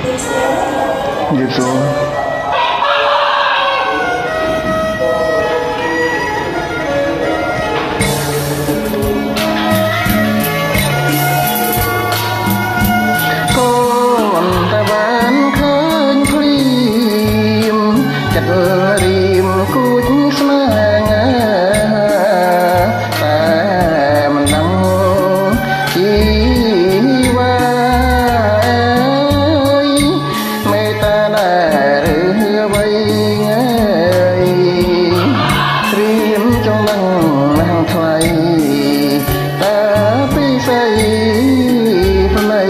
Dịp xuống còn ta bán khơi phim chặt rìm cút sáng ta mình đăng chi va mê ta đã rửa vây ngay rìm trong lăng mang thoại ta bị say phần này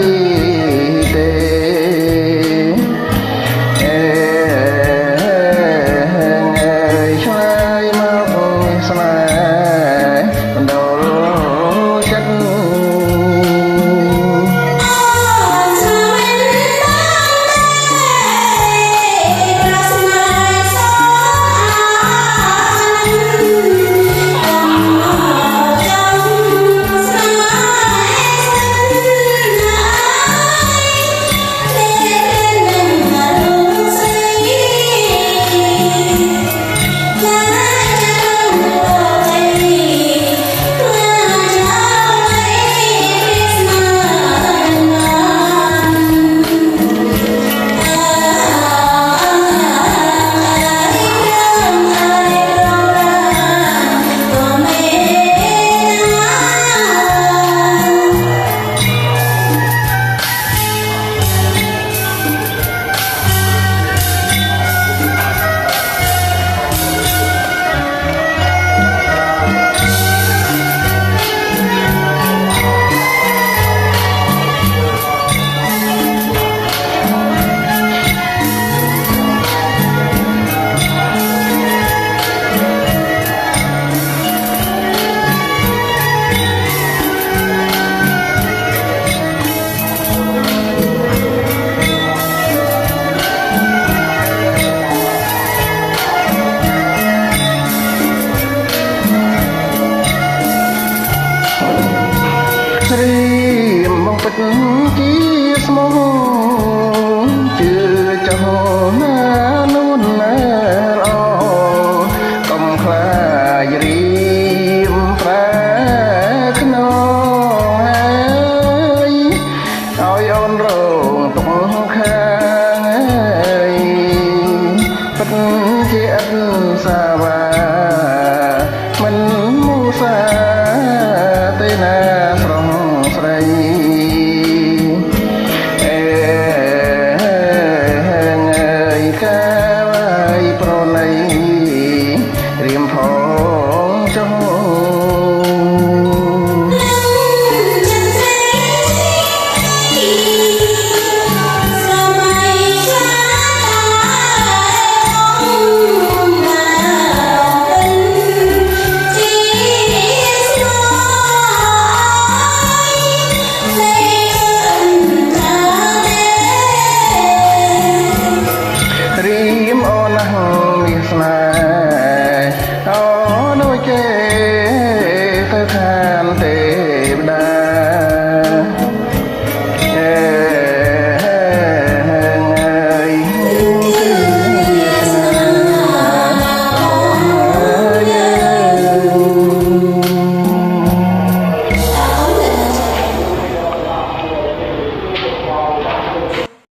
chia small chưa cho na nôn na lo công khai rim phá nó ai ôi ôn rồng tung khai bất chia xa